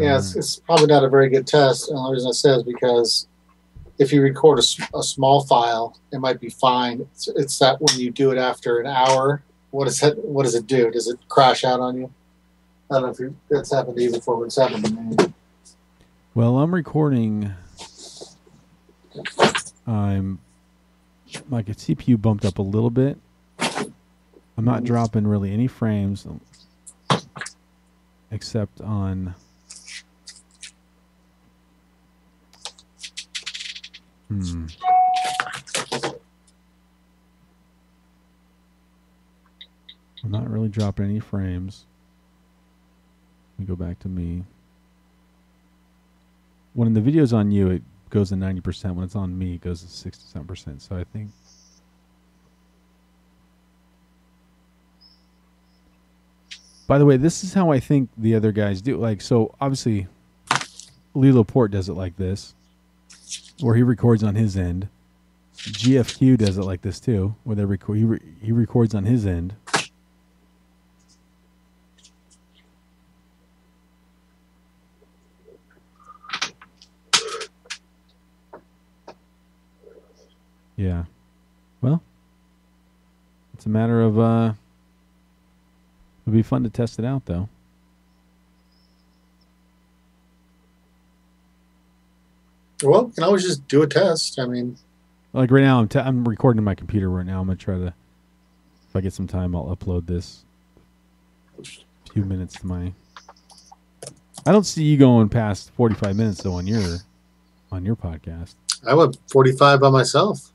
Yeah, it's probably not a very good test. And the only reason I say is because if you record a small file, it might be fine. It's that when you do it after an hour, what does it do? Does it crash out on you? I don't know if that's happened to you before, but it's happened to me. Well, I'm recording. I'm like a CPU bumped up a little bit. I'm not dropping really any frames except on I'm not really dropping any frames. Let me go back to me. When the video's on you, it goes to 90%. When it's on me, it goes to 67%. So I think. By the way, this is how I think the other guys do. Like, so obviously, Lee Laporte does it like this, where he records on his end. GFQ does it like this too, where they record. He records on his end. Yeah. Well, it's a matter of it'll be fun to test it out though. Well, you can always just do a test. I mean, like right now I'm recording on my computer right now. I'm going to try to, if I get some time, I'll upload this few minutes to my. I don't see you going past 45 minutes though on your podcast. I went 45 by myself.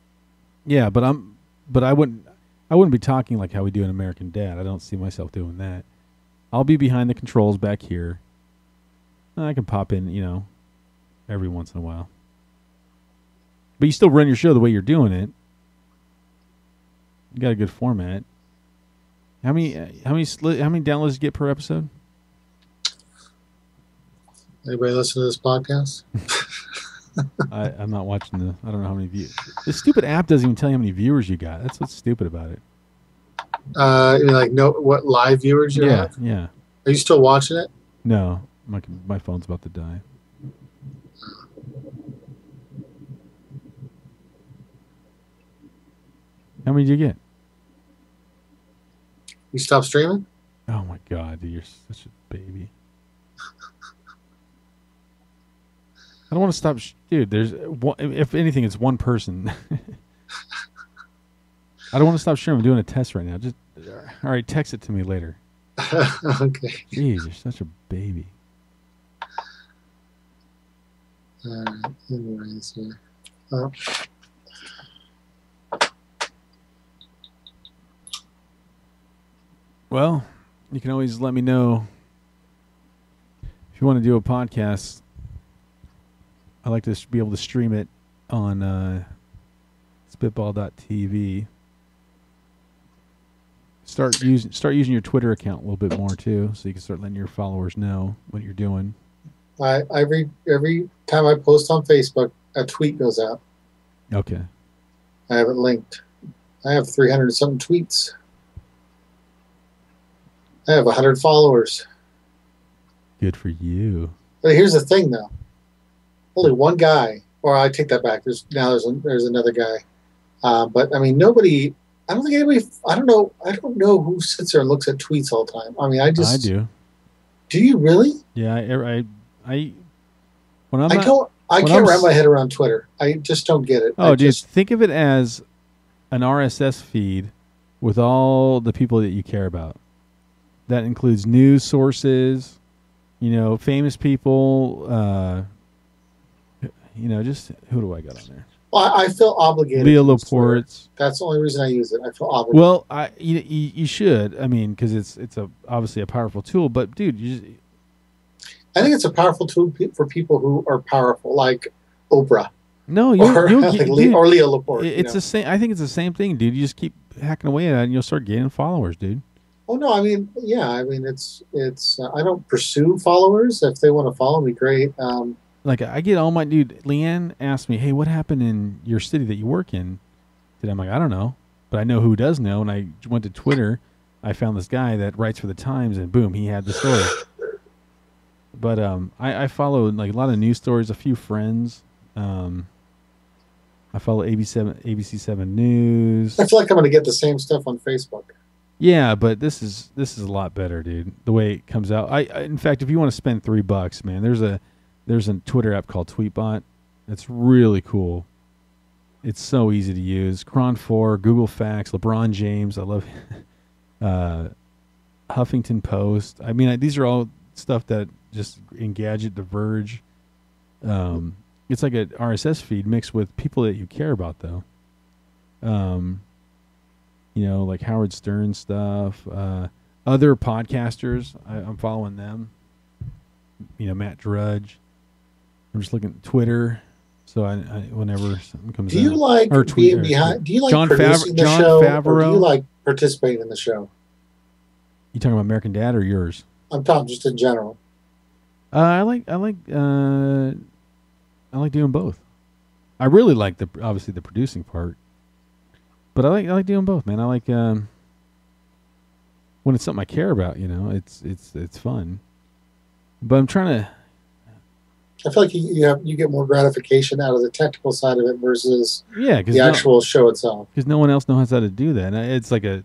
Yeah, but I wouldn't be talking like how we do in American Dad. I don't see myself doing that. I'll be behind the controls back here. I can pop in, every once in a while. But you still run your show the way you're doing it. You got a good format. How many downloads do you get per episode? Anybody listen to this podcast? I'm not watching I don't know how many views. This stupid app doesn't even tell you how many viewers you got. That's what's stupid about it. You mean like what live viewers you have? Yeah. Are you still watching it? No, my phone's about to die. How many did you get? You stopped streaming? Oh my god, dude, you're such a baby. I don't want to stop, dude. There's if anything, it's one person. I don't want to stop streaming. I'm doing a test right now. Just all right. Text it to me later. Okay. Jeez, you're such a baby. Anyways, yeah. Well, you can always let me know if you want to do a podcast. I like to be able to stream it on spitball.tv. Start using your Twitter account a little bit more too, so you can start letting your followers know what you're doing. Every time I post on Facebook, a tweet goes out. Okay. I have it linked. I have 300 something tweets. I have 100 followers. Good for you. But here's the thing, though. Only one guy, or I take that back. There's another guy. But I mean, nobody. I don't think anybody. I don't know who sits there and looks at tweets all the time. I mean, I do. Do you really? Yeah, I can't wrap my head around Twitter. I just don't get it. Think of it as an RSS feed with all the people that you care about. That includes news sources, famous people. Just who do I got on there? Well, I feel obligated. Leah Laporte. That's the only reason I use it. I feel obligated. Well, you should. I mean, because it's obviously a powerful tool. But dude, I think it's a powerful tool for people who are powerful, like Oprah. No, or Leah Laporte. It's the same. I think it's the same thing, dude. You just keep hacking away at it, and you'll start gaining followers, dude. Oh no, I mean, yeah, I mean, it's. I don't pursue followers. If they want to follow me, great. Like I get all my dude. Leanne asked me, "Hey, what happened in your city that you work in?" And I'm like, I don't know, but I know who does know. And I went to Twitter. I found this guy that writes for the Times, and boom, he had the story. But I follow like a lot of news stories, a few friends. I follow ABC7 News. I feel like I'm going to get the same stuff on Facebook. Yeah, but this is a lot better, dude. The way it comes out. I in fact, if you want to spend $3, man, there's a Twitter app called Tweetbot. It's really cool. It's so easy to use. Cron 4, Google Facts, LeBron James. I love Huffington Post. I mean, these are all stuff that just Engadget, The Verge. It's like an RSS feed mixed with people that you care about, though. Like Howard Stern stuff. Other podcasters, I'm following them. Matt Drudge. I'm just looking at Twitter. So I whenever something comes out. Do you like being behind? Do you like producing the show, or do you like participating in the show? You talking about American Dad or yours? I'm talking just in general. I like doing both. I really like obviously the producing part, but I like doing both, man. I like when it's something I care about. It's fun. But I'm trying to. I feel like you get more gratification out of the technical side of it versus the actual show itself. Because no one else knows how to do that. And it's like you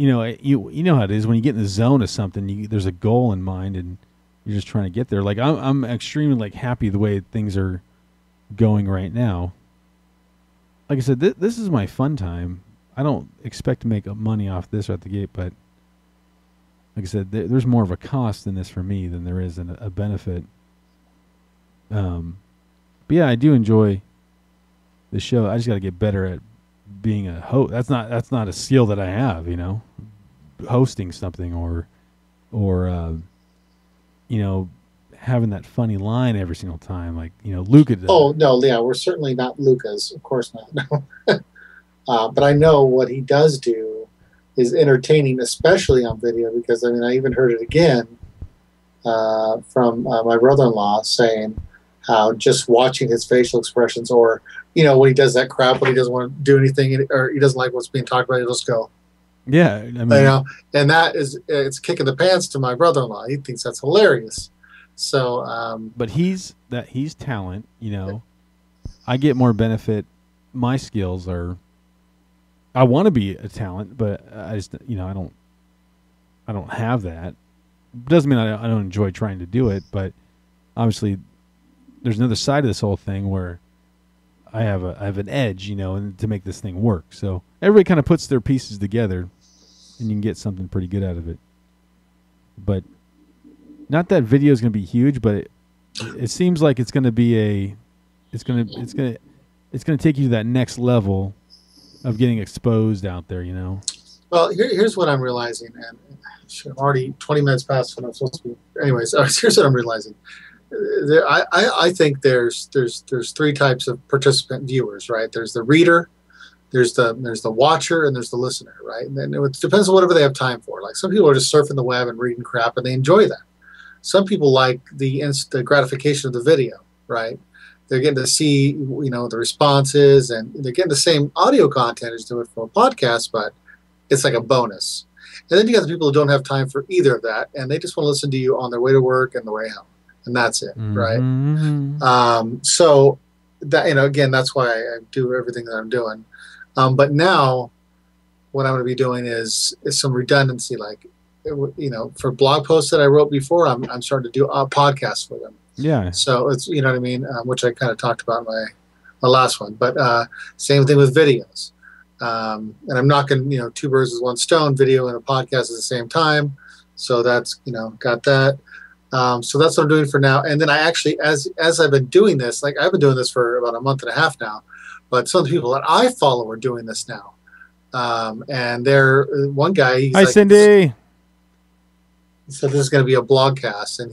know how it is when you get in the zone of something. There's a goal in mind, and you're just trying to get there. Like I'm extremely happy the way things are going right now. Like I said, this is my fun time. I don't expect to make money off this at the gate, but like I said, there's more of a cost in this for me than there is a benefit. But yeah, I do enjoy the show. I just got to get better at being a host. That's not a skill that I have, hosting something or having that funny line every single time, like Luca does. Oh no, yeah, we're certainly not Luca's, of course not. But I know what he does do is entertaining, especially on video, because I even heard it again from my brother-in-law saying how just watching his facial expressions, or when he does that crap, when he doesn't want to do anything, or he doesn't like what's being talked about, he'll just go. Yeah, and it's kicking the pants to my brother-in-law. He thinks that's hilarious. So, but he's talent. I get more benefit. My skills are. I want to be a talent, but I just I don't have that. Doesn't mean I don't enjoy trying to do it, but obviously there's another side of this whole thing where I have an edge, and to make this thing work. So everybody kind of puts their pieces together, and you can get something pretty good out of it. But not that video is going to be huge, but it seems like it's going to be it's going to take you to that next level of getting exposed out there, Well, here's what I'm realizing, and I'm already 20 minutes past when I'm supposed to be. Anyways, here's what I'm realizing. I think there's three types of participant viewers, right? There's the reader, there's the watcher, and there's the listener, right? And then it depends on whatever they have time for. Like some people are just surfing the web and reading crap, and they enjoy that. Some people like the instant gratification of the video, right? They're getting to see, the responses, and they're getting the same audio content as doing from a podcast, but it's like a bonus. And then you got the people who don't have time for either of that, and they just want to listen to you on their way to work and the way home, and that's it, mm-hmm. right? So that again, that's why I do everything that I'm doing. But now, what I'm going to be doing is some redundancy, like for blog posts that I wrote before, I'm starting to do a podcast for them. Yeah. So it's what I mean, which I kind of talked about in my last one. But same thing with videos. And I'm knocking two birds with one stone, video and a podcast at the same time. So that's got that. So that's what I'm doing for now. And then I actually, as I've been doing this, like I've been doing this for about a month and a half now. But some of the people that I follow are doing this now. And they're one guy. He's Hi, Cindy. So this is going to be a blogcast, and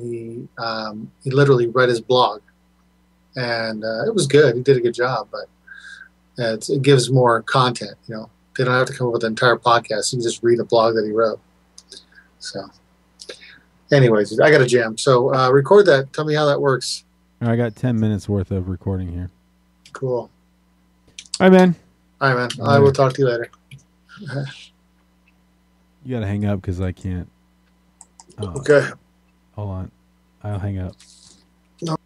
he literally read his blog, and it was good. He did a good job, but it gives more content. They don't have to come up with an entire podcast. You can just read a blog that he wrote. So, anyways, I got a jam. So record that. Tell me how that works. I got 10 minutes worth of recording here. Cool. All right, man. All right, man. I will talk to you later. You got to hang up because I can't. Okay. Hold on. I'll hang up. No.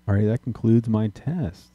All right, that concludes my test.